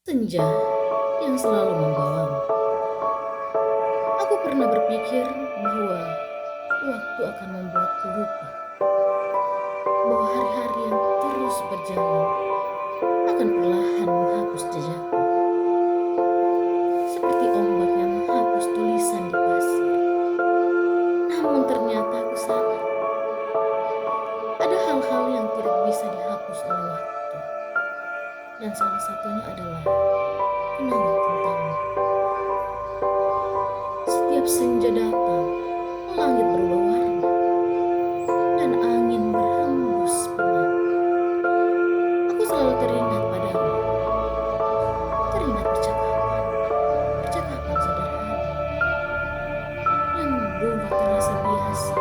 Senja yang selalu membawamu. Aku pernah berpikir bahwa waktu akan membuatku lupa, bahwa hari-hari yang terus berjalan akan perlahan menghapus jejakku, seperti ombak yang menghapus tulisan di pasir. Namun ternyata aku salah. Ada hal-hal yang tidak bisa dihapus oleh waktu, dan salah satunya adalah kenangan tentangmu. Setiap senja datang, langit berubah warna dan angin berhembus pelan. Aku selalu teringat padamu, teringat percakapan sederhana yang dulu terasa biasa,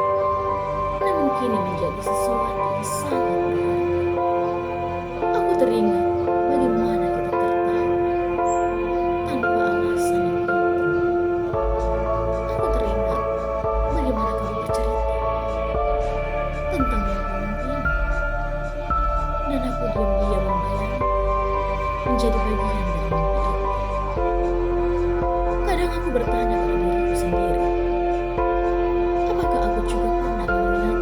namun kini menjadi sesuatu yang sangat berharga. Aku teringat bagaimana kita tertawa tanpa alasan yang penting. Aku teringat bagaimana kamu bercerita tentang mimpi-mimpimu, dan aku diam-diam membayangkan menjadi bagian dari mimpi itu. Kadang aku bertanya pada diriku sendiri, apakah aku juga pernah mengingat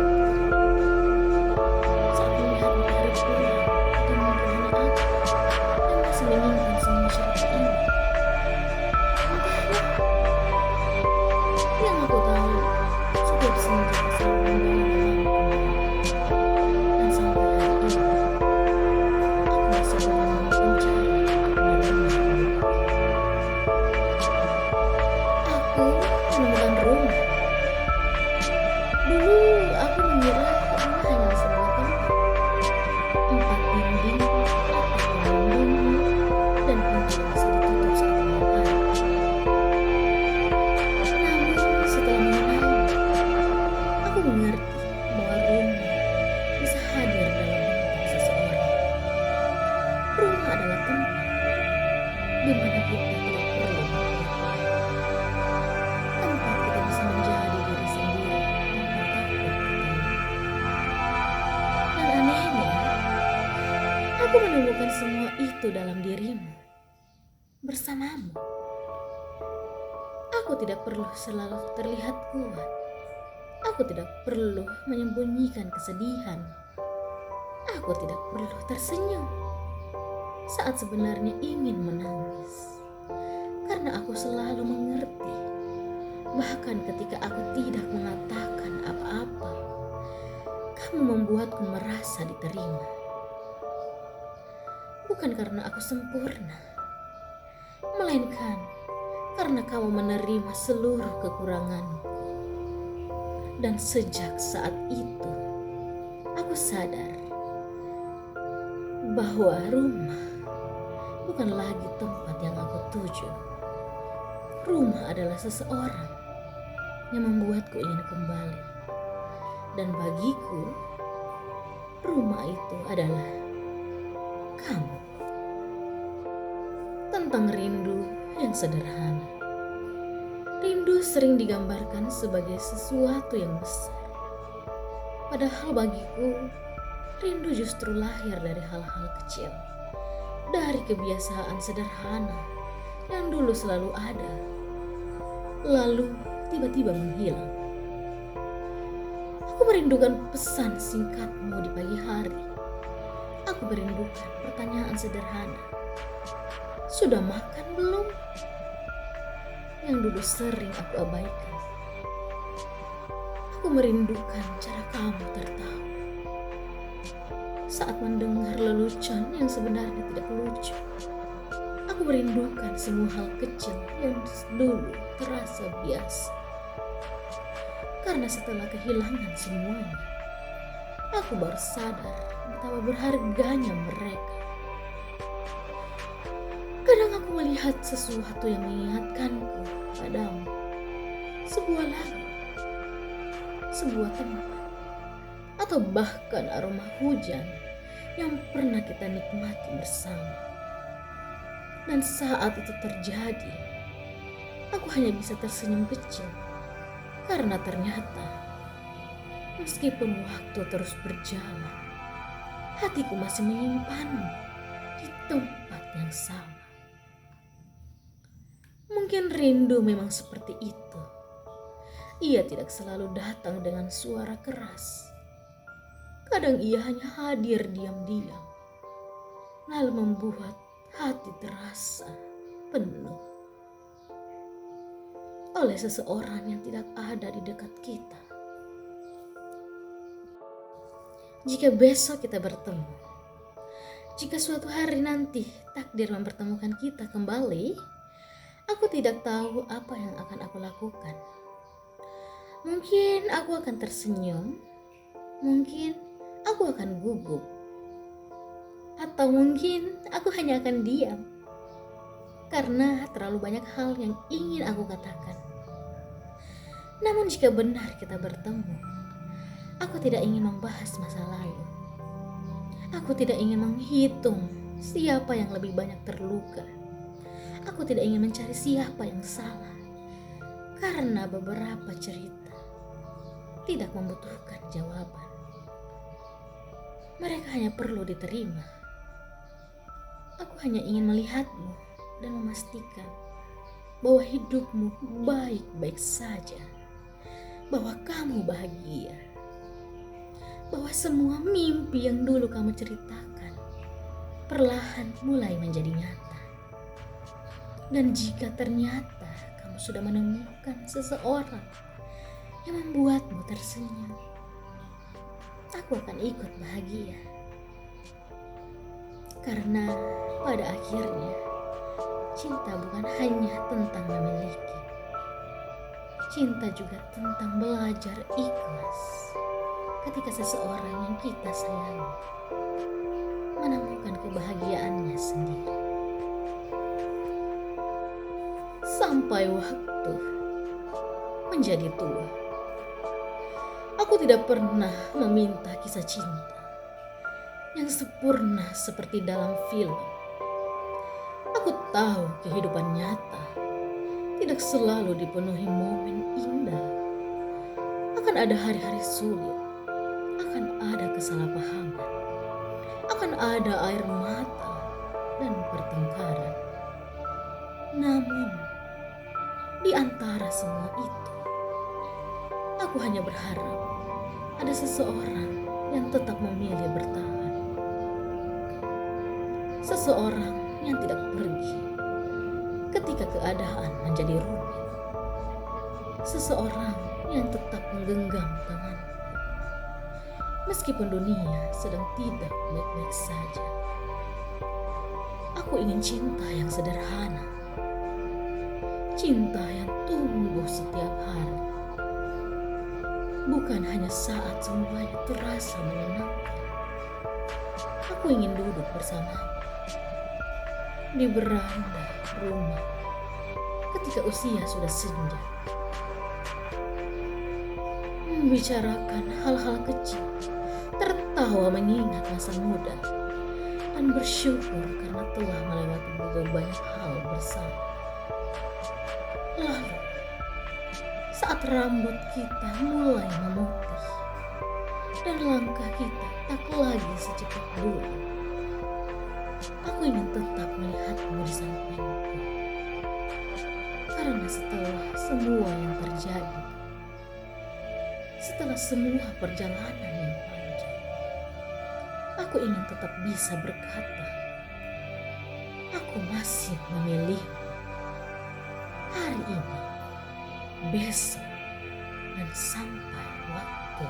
saat melihat matahari pulang, atau mungkin hanya aku yang masih menyimpan semua cerita ini. Entahlah, yang aku tahu, setiap senja selalu membawa namamu kembali, dan sampai hari ini aku masih belum mencari untuk benar-benar kembali. Aku menemukan rumah. Dulu aku mengira rumah hanya sebuah tempat, empat dinding, atap pelindung, dan pintu yang bisa ditutup saat malam hari. Namun setelah mengenalmu, aku mengerti bahwa rumah bisa hadir dalam bentuk seseorang. Rumah adalah tempat di mana kita tidak perlu berpikir. Tempat kita bisa menjadi diri sendiri tanpa takut ditanya. Dan anehnya, aku menemukan semua itu dalam dirimu, bersamamu. Aku tidak perlu selalu terlihat kuat. Aku tidak perlu menyembunyikan kesedihan. Aku tidak perlu tersenyum saat sebenarnya ingin menangis. Karena aku selalu mengerti, bahkan ketika aku tidak mengatakan apa-apa, kamu membuatku merasa diterima. Bukan karena aku sempurna, melainkan karena kamu menerima seluruh kekuranganku. Dan sejak saat itu, aku sadar bahwa rumah bukan lagi tempat yang aku tuju. Rumah adalah seseorang yang membuatku ingin kembali. Dan bagiku, rumah itu adalah kamu. Tentang rindu yang sederhana. Rindu sering digambarkan sebagai sesuatu yang besar. Padahal bagiku, rindu justru lahir dari hal-hal kecil. Dari kebiasaan sederhana yang dulu selalu ada, lalu tiba-tiba menghilang. Aku merindukan pesan singkatmu di pagi hari. Aku merindukan pertanyaan sederhana. Sudah makan belum? Yang dulu sering aku abaikan. Aku merindukan cara kamu tertawa saat mendengar lelucon yang sebenarnya tidak lucu. Aku merindukan semua hal kecil yang dulu terasa biasa. Karena setelah kehilangan semuanya, aku baru sadar betapa berharganya mereka. Kadang aku melihat sesuatu yang mengingatkanku padamu. Sebuah lagu, sebuah tempat, atau bahkan aroma hujan yang pernah kita nikmati bersama. Dan saat itu terjadi, aku hanya bisa tersenyum kecil. Karena ternyata, meskipun waktu terus berjalan, hatiku masih menyimpanmu di tempat yang sama. Mungkin rindu memang seperti itu. Ia tidak selalu datang dengan suara keras. Kadang ia hanya hadir diam-diam, lalu membuat hati terasa penuh oleh seseorang yang tidak ada di dekat kita. Jika besok kita bertemu, jika suatu hari nanti takdir mempertemukan kita kembali, aku tidak tahu apa yang akan aku lakukan. Mungkin aku akan tersenyum, mungkin aku akan gugup, atau mungkin aku hanya akan diam karena terlalu banyak hal yang ingin aku katakan. Namun jika benar kita bertemu, aku tidak ingin membahas masa lalu. Aku tidak ingin menghitung siapa yang lebih banyak terluka. Aku tidak ingin mencari siapa yang salah, karena beberapa cerita tidak membutuhkan jawaban. Mereka hanya perlu diterima. Aku hanya ingin melihatmu dan memastikan bahwa hidupmu baik-baik saja, bahwa kamu bahagia, bahwa semua mimpi yang dulu kamu ceritakan perlahan mulai menjadi nyata. Dan jika ternyata kamu sudah menemukan seseorang yang membuatmu tersenyum, aku akan ikut bahagia. Karena pada akhirnya cinta bukan hanya tentang memiliki. Cinta juga tentang belajar ikhlas ketika seseorang yang kita sayangi menemukan kebahagiaannya sendiri. Sampai waktu menjadi tua, aku tidak pernah meminta kisah cinta yang sempurna seperti dalam film. Aku tahu kehidupan nyata tidak selalu dipenuhi momen indah. Akan ada hari-hari sulit, akan ada kesalahpahaman, akan ada air mata dan pertengkaran. Namun, di antara semua itu, aku hanya berharap ada seseorang yang tetap memilih bertahan. Seseorang yang tidak pergi ketika keadaan menjadi rumit. Seseorang yang tetap menggenggam tanganku meskipun dunia sedang tidak baik-baik saja. Aku ingin cinta yang sederhana, cinta yang tumbuh setiap hari, bukan hanya saat semuanya terasa menyenangkan. Aku ingin duduk bersamamu di beranda rumah ketika usia sudah senja, membicarakan hal-hal kecil, tertawa mengingat masa muda, dan bersyukur karena telah melewati begitu banyak hal bersama. Lalu, saat rambut kita mulai memutih dan langkah kita tak lagi secepat dulu, aku ingin tetap melihatmu di sampingku. Karena setelah semua yang terjadi, setelah semua perjalanan yang panjang, aku ingin tetap bisa berkata, aku masih memilihmu hari ini, besok, dan sampai waktu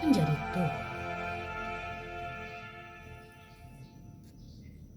menjadi tua.